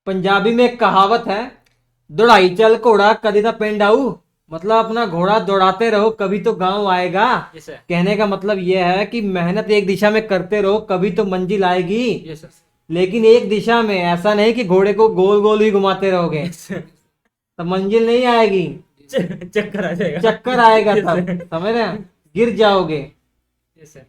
पंजाबी में एक कहावत है, दौड़ाई चल घोड़ा कभी तो पिंड आऊ। मतलब अपना घोड़ा दौड़ाते रहो कभी तो गांव आएगा। Yes sir. कहने का मतलब यह है कि मेहनत एक दिशा में करते रहो कभी तो मंजिल आएगी। Yes sir. लेकिन एक दिशा में, ऐसा नहीं कि घोड़े को गोल गोल ही घुमाते रहोगे यस सर। तो मंजिल नहीं आएगी, चक्कर आ जाएगा। चक्कर आएगा यस तब, सर। समझ रहे हैं, गिर जाओगे। Yes sir.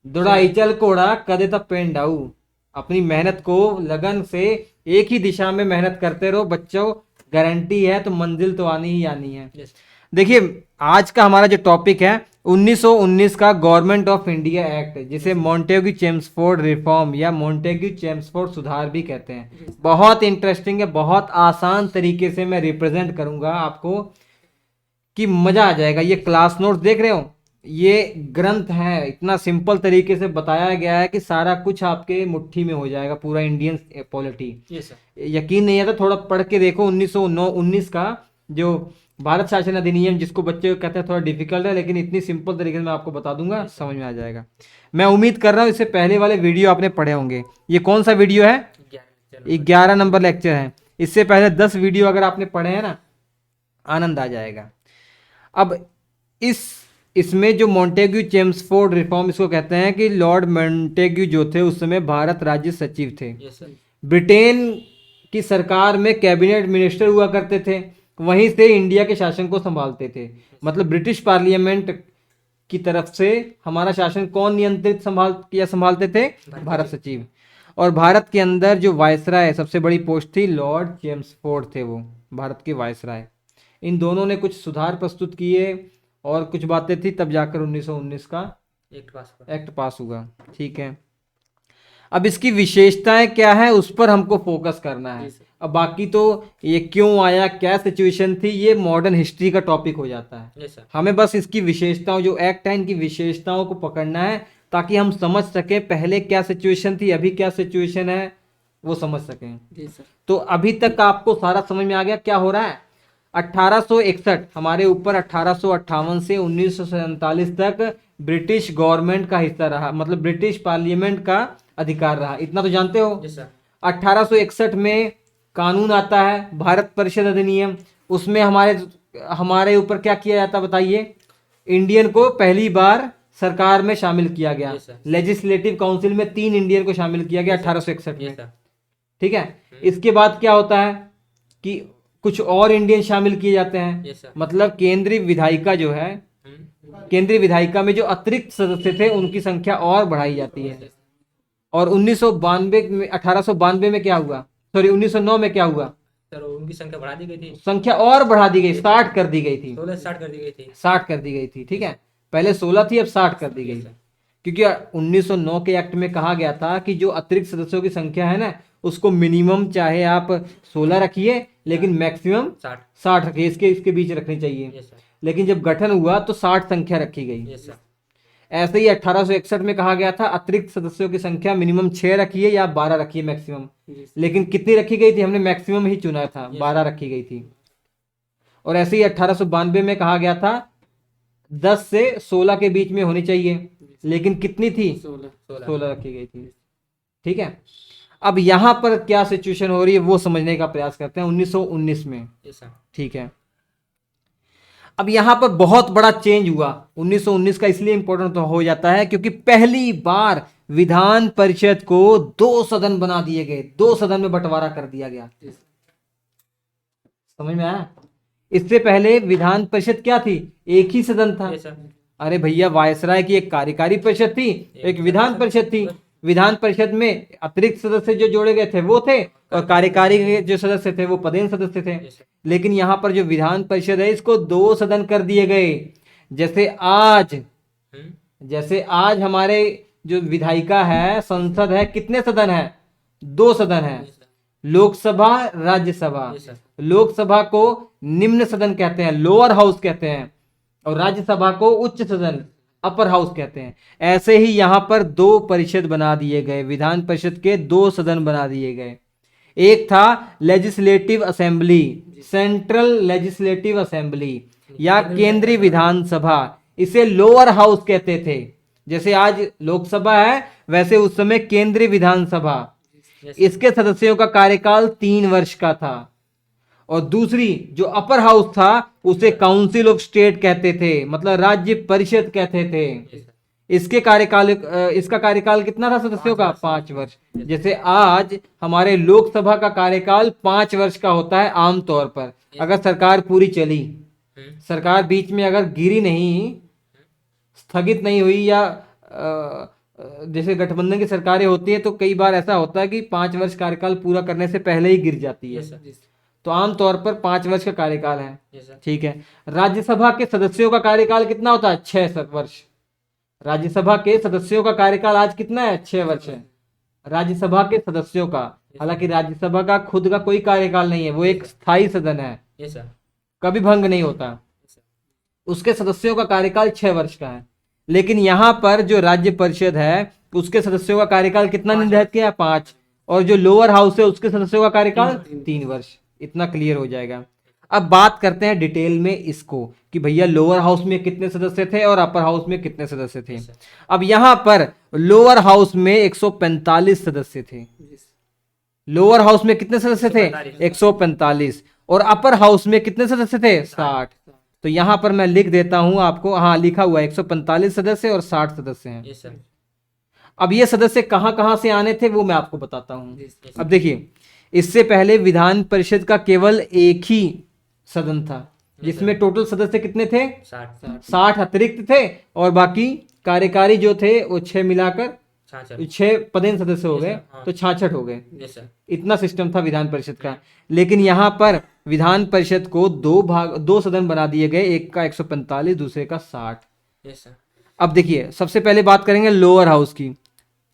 दौड़ाई चल घोड़ा कदे तक पेंड आऊ। अपनी मेहनत को लगन से एक ही दिशा में मेहनत करते रहो बच्चों, गारंटी है तो मंजिल तो आनी ही आनी है। यस। देखिए, आज का हमारा जो टॉपिक है 1919 का गवर्नमेंट ऑफ इंडिया एक्ट, जिसे मॉन्टेग्यू चेम्सफोर्ड रिफॉर्म या मॉन्टेग्यू चेम्सफोर्ड सुधार भी कहते हैं। बहुत इंटरेस्टिंग है, बहुत आसान तरीके से मैं रिप्रेजेंट करूंगा आपको कि मजा आ जाएगा। ये क्लास नोट्स देख रहे हो, ये ग्रंथ है, इतना सिंपल तरीके से बताया गया है कि सारा कुछ आपके मुट्ठी में हो जाएगा, पूरा इंडियन पॉलिटी। Yes sir. यकीन नहीं आता थोड़ा पढ़ के देखो। 1919 का जो भारत शासन अधिनियम, जिसको बच्चे कहते हैं थोड़ा डिफिकल्ट है, लेकिन इतनी सिंपल तरीके से मैं आपको बता दूंगा, समझ में आ जाएगा। मैं उम्मीद कर रहा हूँ इससे पहले वाले वीडियो आपने पढ़े होंगे। ये कौन सा वीडियो है? 11 नंबर लेक्चर है। इससे पहले 10 वीडियो अगर आपने पढ़े हैं ना, आनंद आ जाएगा। अब इसमें जो मॉन्टेग्यू चेम्सफोर्ड रिफॉर्म इसको कहते हैं कि लॉर्ड मॉन्टेग्यू जो थे उस समय भारत राज्य सचिव थे। Yes sir. ब्रिटेन की सरकार में कैबिनेट मिनिस्टर हुआ करते थे, वहीं से इंडिया के शासन को संभालते थे। मतलब ब्रिटिश पार्लियामेंट की तरफ से हमारा शासन कौन नियंत्रित संभालते थे? भारत सचिव। और भारत के अंदर जो वायसराय सबसे बड़ी पोस्ट थी, लॉर्ड चेम्सफोर्ड थे, वो भारत के वायसराय। इन दोनों ने कुछ सुधार प्रस्तुत किए और कुछ बातें थी, तब जाकर 1919 का एक्ट पास हुआ। ठीक है, अब इसकी विशेषताएं क्या है उस पर हमको फोकस करना है। अब बाकी तो ये क्यों आया, क्या सिचुएशन थी, ये मॉडर्न हिस्ट्री का टॉपिक हो जाता है। Yes sir. हमें बस इसकी विशेषताओं, जो एक्ट है इनकी विशेषताओं को पकड़ना है, ताकि हम समझ सकें पहले क्या सिचुएशन थी, अभी क्या सिचुएशन है, वो समझ सकें। जी सर। तो अभी तक आपको सारा समझ में आ गया क्या हो रहा है। 1861 हमारे ऊपर 1858 से 1947 तक ब्रिटिश गवर्नमेंट का हिस्सा रहा, मतलब ब्रिटिश पार्लियामेंट का अधिकार रहा, इतना तो जानते हो। Yes sir. 1861 में कानून आता है भारत परिषद अधिनियम, उसमें हमारे ऊपर क्या किया जाता बताइए। इंडियन को पहली बार सरकार में शामिल किया गया। Yes, sir. लेजिस्लेटिव काउंसिल में 3 इंडियन को शामिल किया गया Yes, sir. 1861 यस में। सर। ठीक है, इसके बाद क्या होता है कि कुछ और इंडियन शामिल किए जाते हैं। Yes sir. मतलब केंद्रीय विधायिका जो है, केंद्रीय विधायिका में जो अतिरिक्त सदस्य थे उनकी संख्या और बढ़ाई जाती है। और 1992 में, 1892 में क्या हुआ, सॉरी 1909 में क्या हुआ, सर उनकी संख्या बढ़ा दी गई थी, संख्या और बढ़ा दी गई, 60 कर दी गई थी। 16 स्टार्ट कर दी गई थी। 60 कर दी गई थी। ठीक है, पहले 16 थी, अब 60 कर दी गई। क्योंकि 1909 के एक्ट में कहा गया था कि जो अतिरिक्त सदस्यों की संख्या है ना, उसको मिनिमम चाहे आप 16 रखिए, लेकिन मैक्सिमम 60 रखिए, इसके बीच रखनी चाहिए। Yes sir. लेकिन जब गठन हुआ तो 60 संख्या रखी गई। Yes sir. ऐसे ही 1861 में कहा गया था अतिरिक्त सदस्यों की संख्या मिनिमम 6 रखिए या 12 रखिए मैक्सिमम। लेकिन कितनी रखी गई थी, हमने मैक्सिमम ही चुना था, 12 रखी गई थी। और ऐसे ही 1892 में कहा गया था 10 से 16 के बीच में होनी चाहिए, लेकिन कितनी थी, 16 रखी गई थी। ठीक है, अब यहां पर क्या सिचुएशन हो रही है वो समझने का प्रयास करते हैं 1919 में। Yes sir. ठीक है, अब यहां पर बहुत बड़ा चेंज हुआ 1919 का, इसलिए इंपॉर्टेंट तो हो जाता है क्योंकि पहली बार विधान परिषद को 2 सदन बना दिए गए, 2 सदन में बंटवारा कर दिया गया। समझ में आया? इससे पहले विधान परिषद क्या थी, एक ही सदन था। Yes sir. अरे भैया, वायसराय की एक कार्यकारी परिषद थी, एक विधान परिषद थी। विधान परिषद में अतिरिक्त सदस्य जो जोड़े गए थे वो थे, और कार्यकारी के जो सदस्य थे वो पदेन सदस्य थे। लेकिन यहाँ पर जो विधान परिषद है इसको 2 सदन कर दिए गए। जैसे आज हमारे जो विधायिका है, संसद है, कितने सदन है, 2 सदन है, लोकसभा, राज्यसभा। लोकसभा को निम्न सदन कहते हैं, लोअर हाउस कहते हैं, और राज्यसभा को उच्च सदन, अपर हाउस कहते हैं। ऐसे ही यहां पर 2 परिषद बना दिए गए, विधान परिषद के 2 सदन बना दिए गए। एक था legislative assembly, central legislative assembly या केंद्रीय विधानसभा, इसे लोअर हाउस कहते थे। जैसे आज लोकसभा है, वैसे उस समय केंद्रीय विधानसभा। Yes, sir. इसके सदस्यों का कार्यकाल 3 वर्ष का था। और दूसरी जो अपर हाउस था उसे काउंसिल ऑफ स्टेट कहते थे, मतलब राज्य परिषद कहते थे। Yes, sir. इसके कार्यकाल इसका कार्यकाल कितना था सदस्यों का? 5 वर्ष। जैसे आज हमारे लोकसभा का कार्यकाल 5 वर्ष का होता है आमतौर पर, अगर सरकार पूरी चली। सरकार बीच में अगर गिरी नहीं, स्थगित नहीं हुई, या जैसे गठबंधन की सरकारें होती है तो कई बार ऐसा होता है कि 5 वर्ष कार्यकाल पूरा करने से पहले ही गिर जाती है। Yes, sir. तो आमतौर पर 5 वर्ष का कार्यकाल है। Yes, sir. ठीक है। राज्यसभा के सदस्यों का कार्यकाल कितना होता है? 6 वर्ष। राज्यसभा के सदस्यों का कार्यकाल आज कितना है? 6 वर्ष है राज्यसभा के सदस्यों का। हालांकि राज्यसभा का खुद का कोई कार्यकाल नहीं है, वो एक स्थायी सदन है, Yes, sir. कभी भंग नहीं होता। Yes, sir. उसके सदस्यों का कार्यकाल 6 वर्ष का है। लेकिन यहाँ पर जो राज्य परिषद है उसके सदस्यों का कार्यकाल कितना निर्धारित किया है? 5। और जो लोअर हाउस है उसके सदस्यों का कार्यकाल 3 वर्ष। इतना क्लियर हो जाएगा। अब बात करते हैं डिटेल में इसको कि भैया लोअर हाउस में कितने सदस्य थे और अपर हाउस में कितने सदस्य थे। अब यहां पर लोअर हाउस में 145 सदस्य थे। लोअर हाउस में कितने सदस्य थे? 145। और अपर हाउस में कितने सदस्य थे? 60। तो यहां पर मैं लिख देता हूं आपको, हाँ लिखा हुआ है 145 सदस्य और 60 सदस्य हैं। Yes, sir. अब ये सदस्य कहां कहां से आने थे वो मैं आपको बताता हूं। Yes, sir. अब देखिए, इससे पहले विधान परिषद का केवल एक ही सदन था, जिसमें टोटल सदस्य कितने थे? 60 60 अतिरिक्त थे, और बाकी कार्यकारी जो थे वो 6 मिलाकर 6 पदेन सदस्य हो गए, हाँ। तो 66 हो गए। Yes, sir. इतना सिस्टम था विधान परिषद का। लेकिन यहाँ पर विधान परिषद को दो सदन बना दिए गए, एक का 145, दूसरे का 60। Yes, sir. अब देखिए, सबसे पहले बात करेंगे लोअर हाउस की,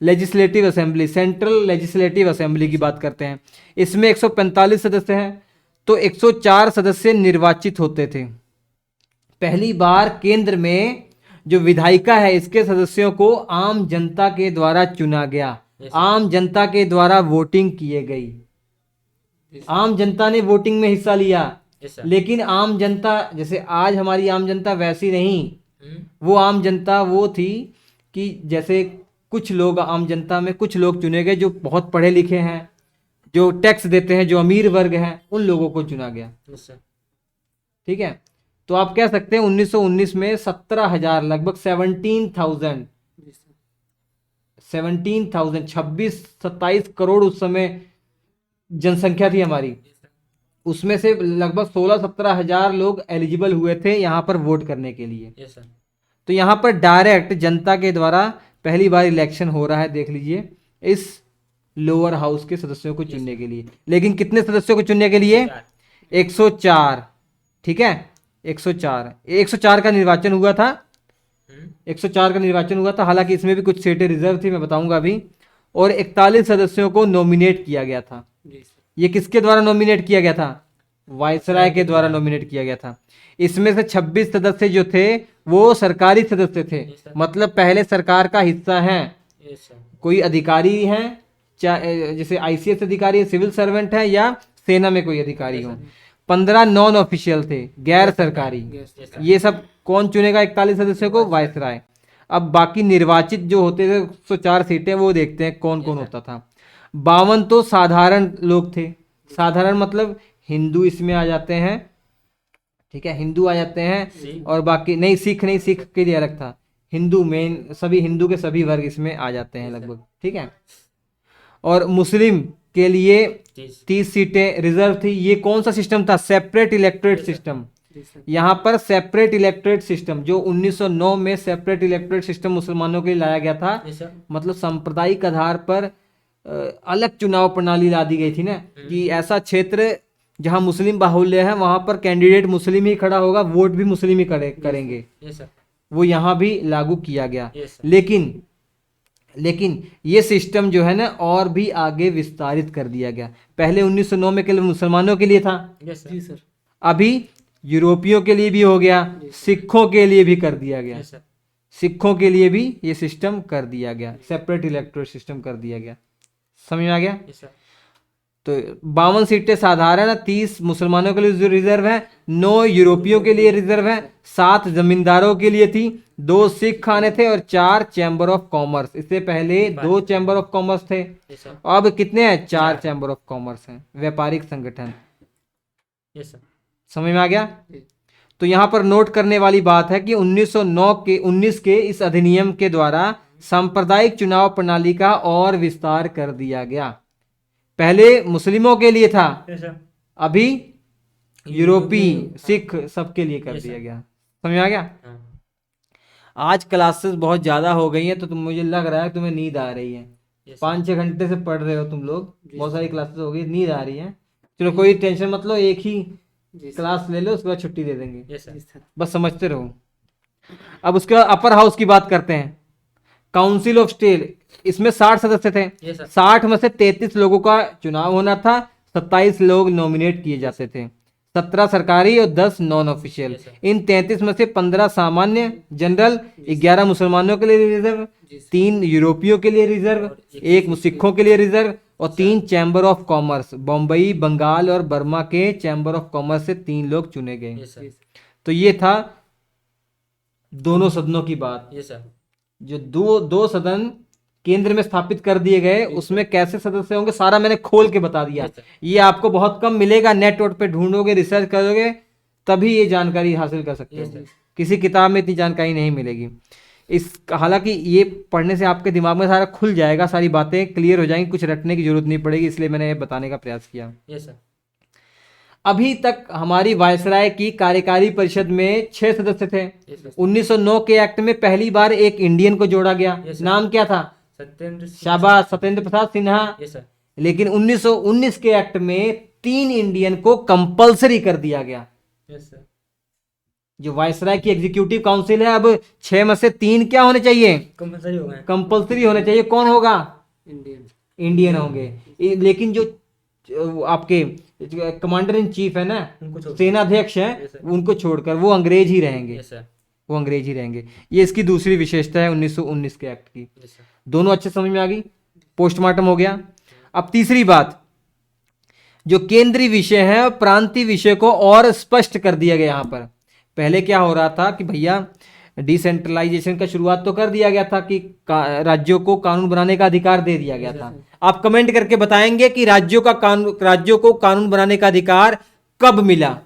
legislative assembly, central legislative assembly की बात करते हैं। इसमें 145 सदस्य हैं, तो 104 सदस्य निर्वाचित होते थे। पहली बार केंद्र में जो विधायिका है इसके सदस्यों को आम जनता के द्वारा चुना गया। आम जनता के द्वारा वोटिंग किए गई, आम जनता ने वोटिंग में हिस्सा लिया। Yes, sir. लेकिन आम जनता जैसे आज हमारी आम जनता वैसी नहीं, हम्म, वो आम जनता वो थी कि जैसे कुछ लोग, आम जनता में कुछ लोग चुने गए जो बहुत पढ़े लिखे हैं, जो टैक्स देते हैं, जो अमीर वर्ग हैं, उन लोगों को चुना गया। Yes, sir. ठीक है। तो आप कह सकते हैं 1919 में 17,000, लगभग 17,000 26-27 करोड़ उस समय जनसंख्या थी हमारी। उसमें से लगभग 16-17 हजार लोग एलिजिबल हुए थे यहाँ पर वोट करने के लिए। Yes, sir. तो यहाँ पर डायरेक्ट जनता के द्वारा पहली बार इलेक्शन हो रहा है, देख लीजिए, इस लोअर हाउस के सदस्यों को चुनने के लिए। लेकिन कितने सदस्यों को चुनने के लिए? 104। ठीक है, 104 का निर्वाचन हुआ था। 104 का निर्वाचन हुआ था। हालांकि इसमें भी कुछ सीटें रिजर्व थी, मैं बताऊंगा अभी। और 41 सदस्यों को नॉमिनेट किया गया था। ये किसके द्वारा नॉमिनेट किया गया था? वायसराय के द्वारा नॉमिनेट किया गया था। इसमें से 26 सदस्य जो थे वो सरकारी सदस्य थे, मतलब पहले सरकार का हिस्सा हैं। Yes, sir. कोई अधिकारी हैं, जैसे आईसीएस अधिकारी है, सिविल सर्वेंट है, या सेना में कोई अधिकारी हो। 15 नॉन ऑफिशियल थे, गैर सरकारी। Yes, sir. ये सब कौन चुनेगा 41 सदस्यों को? वायसराय। अब बाकी निर्वाचित जो होते थे 104 सीटें, वो देखते हैं कौन कौन होता था। 52 तो साधारण लोग थे। साधारण मतलब हिंदू इसमें आ जाते हैं, ठीक है, हिंदू आ जाते हैं, और बाकी नहीं, सिख नहीं, सिख के लिए अलग था। हिंदू मेन, सभी हिंदू के सभी वर्ग इसमें आ जाते हैं लगभग। ठीक है। और मुस्लिम के लिए 30 सीटें रिजर्व थी। ये कौन सा सिस्टम था? Separate electorate system. यहाँ पर सेपरेट इलेक्टोरेट सिस्टम, जो 1909 में सेपरेट इलेक्टोरेट सिस्टम मुसलमानों के लिए लाया गया था, Yes, sir. मतलब सांप्रदायिक आधार पर अलग चुनाव प्रणाली ला दी गई थी ना, कि ऐसा क्षेत्र जहां मुस्लिम बाहुल्य है वहां पर कैंडिडेट मुस्लिम ही खड़ा होगा, वोट भी मुस्लिम ही करेंगे। Yes, sir. वो यहाँ भी लागू किया गया। Yes, sir. लेकिन ये सिस्टम जो है ना और भी आगे विस्तारित कर दिया गया। पहले 1909 में केवल मुसलमानों के लिए था, Yes, sir. अभी यूरोपियों के लिए भी हो गया, सिखों के लिए भी कर दिया गया। Yes, sir. सिखों के लिए भी ये सिस्टम कर दिया गया, सेपरेट इलेक्टोरल सिस्टम कर दिया गया। समझ में आ गया? Yes, sir. तो 52 सीटें साधारण है, 30 मुसलमानों के लिए जो रिजर्व है, 9 यूरोपियों के लिए रिजर्व है, 7 जमींदारों के लिए थी, 2 सिख खाने थे और 4 चैम्बर ऑफ कॉमर्स। इससे पहले 2 चैम्बर ऑफ कॉमर्स थे, यस सर। अब कितने हैं? 4 चैम्बर ऑफ कॉमर्स हैं, व्यापारिक संगठन। Yes sir. समझ में आ गया? जी। तो यहाँ पर नोट करने वाली बात है कि 1919 के इस अधिनियम के द्वारा सांप्रदायिक चुनाव प्रणाली का और विस्तार कर दिया गया। पहले मुस्लिमों के लिए था, यस सर। अभी यूरोपीय, सिख सबके लिए कर दिया गया। समझ में आ गया? हाँ। आज क्लासेस बहुत ज़्यादा हो गई हैं, तो मुझे लग रहा है तुम्हें नींद आ रही है। Yes sir. 5-6 घंटे से पढ़ रहे हो तुम लोग, जी बहुत सर। सारी क्लासेस हो गई, नींद आ रही है। चलो कोई टेंशन मत लो, एक ही जी सर। क्लास ले लो, उसके बाद छुट्टी दे देंगे। Yes sir. बस समझते रहो। अब उसके बाद अपर हाउस की बात करते हैं। काउंसिल ऑफ स्टेट, इसमें 60 सदस्य थे। Yes sir. 60 में से 33 लोगों का चुनाव होना था, 27 लोग नॉमिनेट किए जाते थे, 17 सरकारी और 10 नॉन ऑफिशियल। Yes, sir. इन 33 में से 15 सामान्य जनरल, 11 मुसलमानों के लिए रिजर्व, जी सर। 3 यूरोपियों के लिए रिजर्व, और एक 1 सिखों के लिए रिजर्व और 3 chamber of commerce, Bombay, Bengal और बर्मा के चैम्बर ऑफ कॉमर्स से 3 लोग चुने गए। Yes sir. तो ये था दोनों सदनों की बात। Yes sir. जो दो सदन केंद्र में स्थापित कर दिए गए, उसमें कैसे सदस्य होंगे सारा मैंने खोल के बता दिया। Yes, sir. ये आपको बहुत कम मिलेगा, नेट वोट पे ढूंढोगे, रिसर्च करोगे तभी ये जानकारी हासिल कर सकते Yes, हो। sir. किसी किताब में इतनी जानकारी नहीं मिलेगी। इस हालांकि ये पढ़ने से आपके दिमाग में सारा खुल जाएगा, सारी बातें क्लियर हो जाएंगी, कुछ रटने की जरूरत नहीं पड़ेगी, इसलिए मैंने ये बताने का प्रयास किया। Yes sir. अभी तक हमारी वायसराय की कार्यकारी परिषद में 6 सदस्य थे। Yes sir. 1909 के एक्ट में पहली बार एक इंडियन को जोड़ा गया। Yes, sir. नाम क्या था? सत्येंद्र सिंह। शाबाश, सत्येंद्र प्रसाद सिन्हा। Yes sir. लेकिन 1919 के एक्ट में 3 इंडियन को कंपलसरी कर दिया गया। Yes sir. जो वायसराय की एग्जीक्यूटिव काउंसिल है, अब 6 में से 3 क्या होने चाहिए? कंपलसरी हो गए। कंपलसरी होने चाहिए। कौन होगा? इंडियन। इंडियन होंगे। लेकिन जो आपके कमांडर इन चीफ है ना, उनको छोड़। सेनाध्यक्ष हैं, Yes, sir. उनको छोड़कर वो अंग्रेज ही रहेंगे। Yes sir. वो अंग्रेज ही रहेंगे। ये इसकी दूसरी विशेषता है 1919 के एक्ट की। Yes sir. दोनों अच्छे समझ में आ गई। पोस्टमार्टम हो गया। अब तीसरी बात, जो केंद्रीय विषय है और प्रांतीय विषय को और स्पष्ट कर दिया गया। यहाँ पर पहले क्या हो रहा था कि भैया डिसेंट्रलाइजेशन का शुरुआत तो कर दिया गया था कि राज्यों को कानून बनाने का अधिकार दे दिया गया था। आप कमेंट करके बताएंगे कि राज्यों को कानून बनाने का अधिकार कब मिला?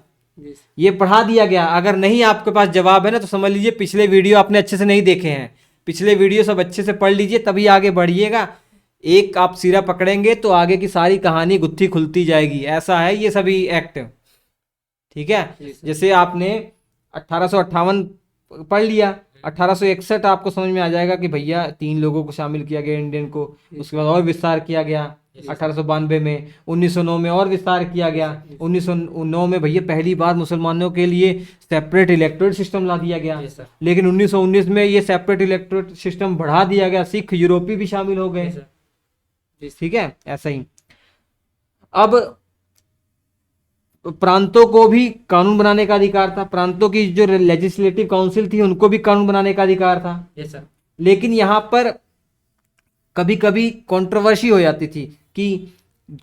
ये पढ़ा दिया गया। अगर नहीं आपके पास जवाब है ना, तो समझ लीजिए पिछले वीडियो आपने अच्छे से नहीं देखे हैं। पिछले वीडियो सब अच्छे से पढ़ लीजिए, तभी आगे बढ़िएगा। एक आप सिरा पकड़ेंगे तो आगे की सारी कहानी गुत्थी खुलती जाएगी। ऐसा है ये सभी एक्ट, ठीक है। जैसे आपने 1858 पढ़ लिया, 1861 आपको समझ में आ जाएगा कि भैया 3 लोगों को शामिल किया गया इंडियन को। उसके बाद और विस्तार किया गया 1892 में, 1909 में और विस्तार किया गया। 1909 में भैया पहली बार मुसलमानों के लिए सेपरेट इलेक्टोरेट सिस्टम ला दिया गया। लेकिन 1919 में ये सेपरेट इलेक्टोरेट सिस्टम बढ़ा दिया गया, सिख यूरोपी भी शामिल हो गए, ठीक है। ऐसा ही अब प्रांतों को भी कानून बनाने का अधिकार था। प्रांतों की जो लेजिस्लेटिव काउंसिल थी उनको भी कानून बनाने का अधिकार था। Yes sir. लेकिन यहाँ पर कभी कभी कंट्रोवर्सी हो जाती थी कि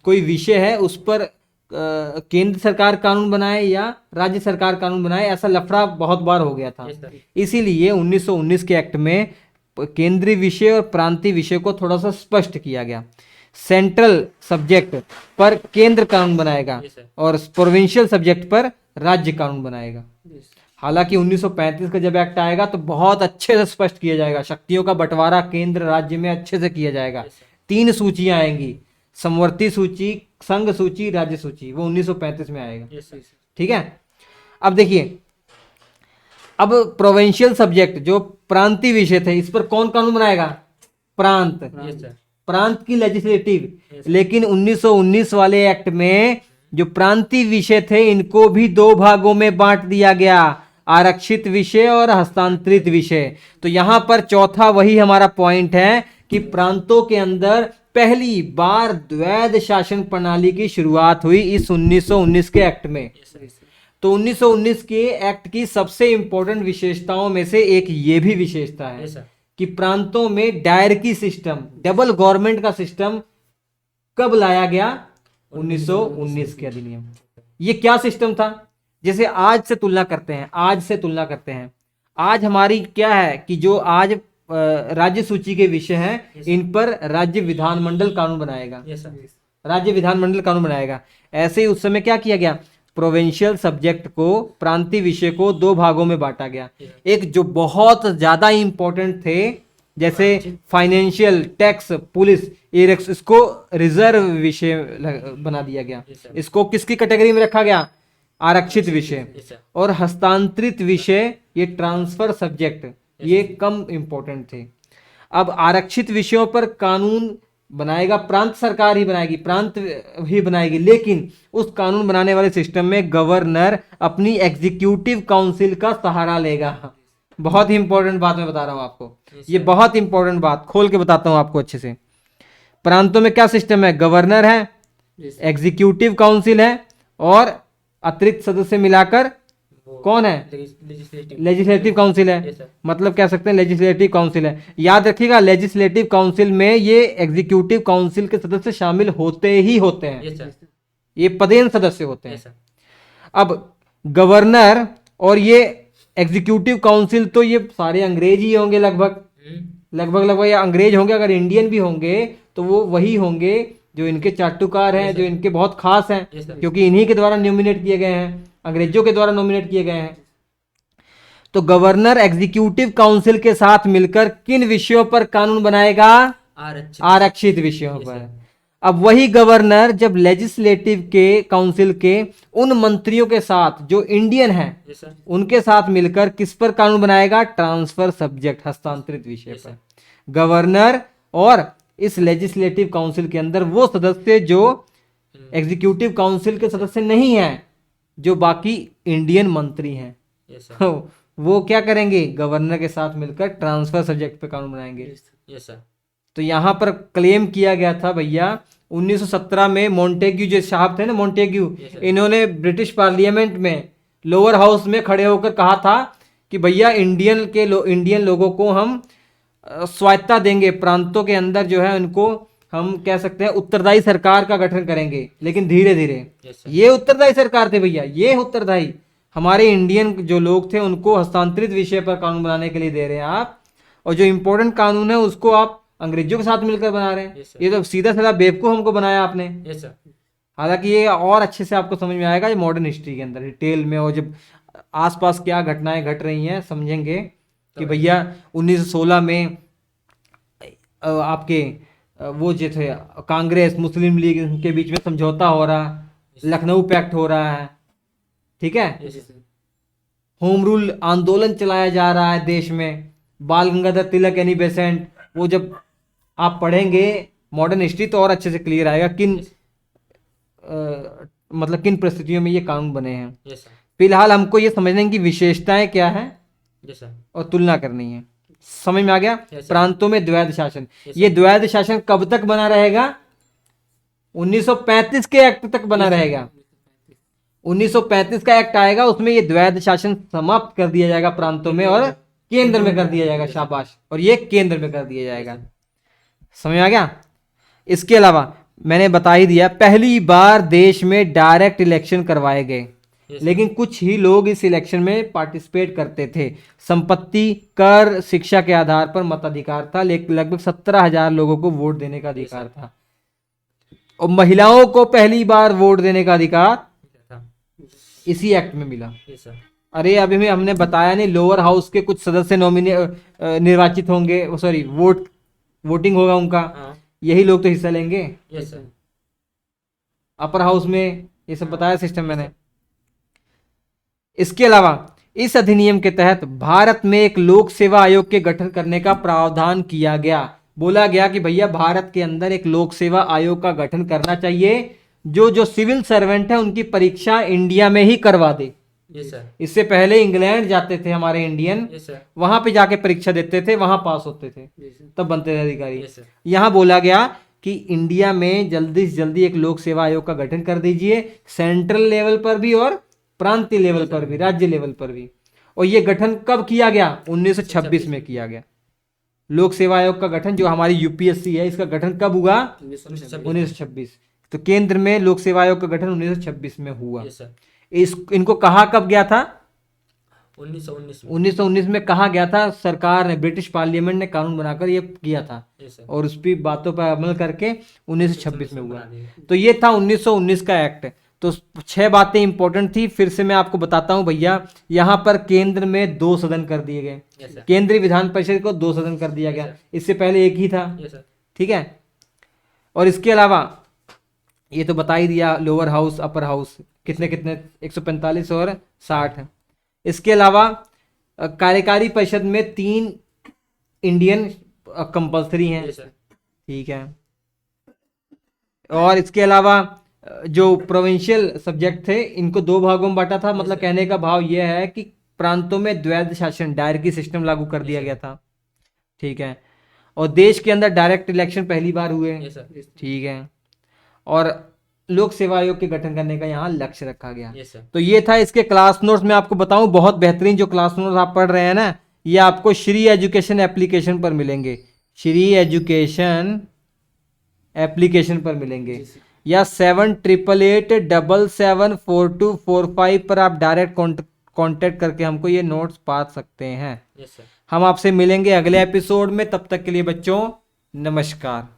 कोई विषय है उस पर केंद्र सरकार कानून बनाए या राज्य सरकार कानून बनाए, ऐसा लफड़ा बहुत बार हो गया था। इसीलिए 1919 के एक्ट में केंद्रीय विषय और प्रांतीय विषय को थोड़ा सा स्पष्ट किया गया। सेंट्रल सब्जेक्ट पर केंद्र कानून बनाएगा और प्रोविंशियल सब्जेक्ट पर राज्य कानून बनाएगा। हालांकि 1935 का जब एक्ट आएगा तो बहुत अच्छे से स्पष्ट किया जाएगा, शक्तियों का बंटवारा केंद्र राज्य में अच्छे से किया जाएगा। 3 सूचियां आएंगी, समवर्ती सूची, संघ सूची, राज्य सूची, वो 1935 में आएगा, ठीक है। अब देखिए, अब प्रोविंशियल सब्जेक्ट जो प्रांतीय विषय थे, इस पर कौन कानून बनाएगा? प्रांत, प्रांत की लेजिस्लेटिव। लेकिन 1919 वाले एक्ट में जो प्रांतीय विषय थे इनको भी 2 भागों में बांट दिया गया, आरक्षित विषय और हस्तांतरित विषय। तो यहां पर चौथा वही हमारा पॉइंट है कि प्रांतों के अंदर पहली बार द्वैध शासन प्रणाली की शुरुआत हुई इस 1919 के एक्ट में। तो 1919 के एक्ट की सबसे इंपॉर्टेंट विशेषताओं में से एक ये भी विशेषता है कि प्रांतों में डायरकी सिस्टम, डबल गवर्नमेंट का सिस्टम कब लाया गया? 1919 के अधिनियम। ये क्या सिस्टम था? जैसे आज से तुलना करते हैं, आज हमारी क्या है कि जो आज राज्य सूची के विषय हैं, इन पर राज्य विधानमंडल कानून बनाएगा, यस सर। राज्य विधानमंडल कानून बनाएगा। ऐसे ही उस समय क्या किया गया, प्रोविंशियल सब्जेक्ट को, प्रांतीय विषय को दो भागों में बांटा गया। एक जो बहुत ज्यादा इंपॉर्टेंट थे, जैसे फाइनेंशियल, टैक्स, पुलिस, ये इसको रिजर्व विषय बना दिया गया। इसको किसकी कैटेगरी में रखा गया? आरक्षित विषय। Yes sir. और हस्तांतरित विषय, ये ट्रांसफर सब्जेक्ट, ये कम इंपॉर्टेंट थे। अब आरक्षित विषयों पर कानून बनाएगा प्रांत सरकार ही बनाएगी, प्रांत ही बनाएगी, लेकिन उस कानून बनाने वाले सिस्टम में गवर्नर अपनी एग्जीक्यूटिव काउंसिल का सहारा लेगा। बहुत ही इंपॉर्टेंट बात मैं बता रहा हूं आपको, ये बहुत इंपॉर्टेंट बात खोल के बताता हूं आपको अच्छे से। प्रांतों में क्या सिस्टम है? गवर्नर है, यस एग्जीक्यूटिव काउंसिल है, और अतिरिक्त सदस्य मिलाकर कौन है? लेजिस्लेटिव। लेजिस्लेटिव काउंसिल है। Yes sir. मतलब कह सकते हैं लेजिस्लेटिव काउंसिल है। याद रखिएगा, लेजिस्लेटिव काउंसिल में ये एग्जीक्यूटिव काउंसिल के सदस्य शामिल होते ही होते हैं, यस सर। ये पदेन सदस्य होते हैं। Yes sir. अब गवर्नर और ये एग्जीक्यूटिव काउंसिल तो ये सारे अंग्रेज ही होंगे, लगभग ये अंग्रेज होंगे। अगर इंडियन भी होंगे तो वो वही होंगे जो इनके चाटुकार हैं, जो इनके बहुत खास हैं, Yes, sir. क्योंकि इन्हीं के द्वारा नॉमिनेट किए गए हैं, अंग्रेजों के द्वारा नॉमिनेट किए गए हैं। तो गवर्नर एग्जीक्यूटिव काउंसिल के साथ मिलकर किन विषयों पर कानून बनाएगा? आरक्षित। आरक्षित विषयों Yes, पर। sir. अब वही गवर्नर जब लेजिस्लेटिव के काउंसिल के उन मंत्रियों के साथ जो इंडियन हैं, यस सर। उनके साथ मिलकर किस पर कानून बनाएगा? ट्रांसफर सब्जेक्ट, हस्तांतरित विषय Yes, पर। sir. गवर्नर और इस लेजिस्लेटिव काउंसिल के अंदर वो सदस्य जो एग्जीक्यूटिव काउंसिल के सदस्य नहीं हैं, जो बाकी इंडियन मंत्री हैं, यस सर। वो क्या करेंगे? गवर्नर के साथ मिलकर ट्रांसफर सब्जेक्ट पे कानून बनाएंगे। Yes sir. तो यहां पर क्लेम किया गया था भैया 1917 में, मोंटेग्यू जो साहब थे ना, मोंटेग्यू, Yes, sir. इन्होंने ब्रिटिश पार्लियामेंट में लोअर हाउस में खड़े होकर कहा था कि भैया इंडियन लोगों को हम स्वायत्ता देंगे, प्रांतों के अंदर जो है उनको हम कह सकते हैं उत्तरदायी सरकार का गठन करेंगे, लेकिन धीरे धीरे। Yes sir. ये उत्तरदायी सरकार थे भैया, ये उत्तरदायी हमारे इंडियन जो लोग थे उनको हस्तांतरित विषय पर कानून बनाने के लिए दे रहे हैं आप, और जो इंपॉर्टेंट कानून है उसको आप अंग्रेजों के साथ मिलकर बना रहे हैं। Yes, sir. ये तो सीधा सीधा बेवकूफ हमको बनाया आपने। Yes sir. हालांकि ये और अच्छे से आपको समझ में आएगा ये मॉडर्न हिस्ट्री के अंदर डिटेल में, और जब आसपास क्या घटनाएं घट रही हैं समझेंगे कि भैया 1916 में आपके वो जो थे कांग्रेस मुस्लिम लीग के बीच में समझौता हो रहा, लखनऊ पैक्ट हो रहा है, ठीक है, यस सर। होम रूल आंदोलन चलाया जा रहा है देश में, बाल गंगाधर तिलक, एनी बेसेंट। वो जब आप पढ़ेंगे मॉडर्न हिस्ट्री तो और अच्छे से क्लियर आएगा मतलब किन परिस्थितियों में ये कानून बने हैं। Yes sir. फिलहाल हमको ये समझने की विशेषताएं क्या है यस सर। और तुलना करनी है। समझ में आ गया? Yes, sir. प्रांतों में द्वैध शासन, Yes, sir. ये द्वैध शासन कब तक बना रहेगा? 1935 के एक्ट तक बना रहेगा। 1935 का एक्ट आएगा, उसमें ये द्वैध शासन समाप्त कर दिया जाएगा प्रांतों में और केंद्र में कर दिया जाएगा। शाबाश, और ये केंद्र में कर दिया जाएगा। समझ आ गया? इसके अलावा मैंने बता ही दिया, पहली बार देश में डायरेक्ट इलेक्शन करवाए गए, लेकिन कुछ ही लोग इस इलेक्शन में पार्टिसिपेट करते थे। संपत्ति, कर, शिक्षा के आधार पर मताधिकार था, लेकिन लगभग 17,000 लोगों को वोट देने का अधिकार था। और महिलाओं को पहली बार वोट देने का अधिकार इसी एक्ट में मिला। Yes sir. अरे अभी में हमने बताया नहीं, लोअर हाउस के कुछ सदस्य निर्वाचित होंगे, सॉरी वोटिंग होगा उनका, हाँ। यही लोग तो हिस्सा लेंगे। Yes sir. अपर हाउस में ये सब बताया सिस्टम मैंने। इसके अलावा इस अधिनियम के तहत भारत में एक लोक सेवा आयोग के गठन करने का प्रावधान किया गया। बोला गया कि भैया भारत के अंदर एक लोक सेवा आयोग का गठन करना चाहिए, जो सिविल सर्वेंट है उनकी परीक्षा इंडिया में ही करवा दे। Yes sir. इससे पहले इंग्लैंड जाते थे हमारे इंडियन, यस सर। वहां पे जाके परीक्षा देते थे, वहां पास होते थे, यस सर। तब बनते थे अधिकारी। Yes sir. यहां बोला गया कि इंडिया में जल्दी से जल्दी एक लोक सेवा आयोग का गठन कर दीजिए, सेंट्रल लेवल पर भी और प्रांतीय लेवल पर भी, राज्य लेवल पर भी। और ये गठन कब किया गया? 1926 में किया गया। लोक सेवा आयोग का गठन, जो हमारी यूपीएससी है, इसका गठन कब हुआ? 1926। तो केंद्र में लोक सेवा आयोग का गठन 1926 में हुआ। Yes sir. इनको कहा कब गया था? 1919 में। 1919 में कहा गया था, सरकार ने, ब्रिटिश पार्लियामेंट ने कानून बनाकर ये किया था, यस सर। और उस पर बातों पर अमल करके 1926 में हुआ। बना दिया। तो ये था 1919 का एक्ट। तो 6 बातें इंपॉर्टेंट थी, फिर से मैं आपको बताता हूं भैया। यहाँ पर केंद्र में 2 सदन कर दिए गए, यस सर। केंद्रीय विधान परिषद को 2 सदन कर दिया गया, इससे पहले एक ही था। Yes sir. ठीक है। और इसके अलावा ये तो बता ही दिया, लोअर हाउस अपर हाउस कितने कितने 145 और 60। इसके अलावा कार्यकारी परिषद में 3 इंडियन कंपल्सरी हैं। Yes sir. ठीक है। और इसके अलावा जो प्रोविंशियल सब्जेक्ट थे इनको 2 भागों में बांटा था। मतलब कहने का भाव यह है कि प्रांतों में द्वैध शासन, डायरकी सिस्टम लागू कर दिया गया था। ठीक है। और देश के अंदर डायरेक्ट इलेक्शन पहली बार हुए। Yes sir. ठीक है। और लोक सेवा आयोग के गठन करने का यहाँ लक्ष्य रखा गया। Yes sir. तो ये था इसके क्लास नोट्स। में आपको बताऊं, बहुत बेहतरीन जो क्लास नोट्स आप पढ़ रहे हैं ना, ये आपको श्री एजुकेशन एप्लीकेशन पर मिलेंगे, श्री एजुकेशन एप्लीकेशन पर मिलेंगे, या 7888774245 पर आप डायरेक्ट कांटेक्ट करके हमको ये नोट्स पा सकते हैं। Yes sir. हम आपसे मिलेंगे अगले एपिसोड में। तब तक के लिए बच्चों नमस्कार।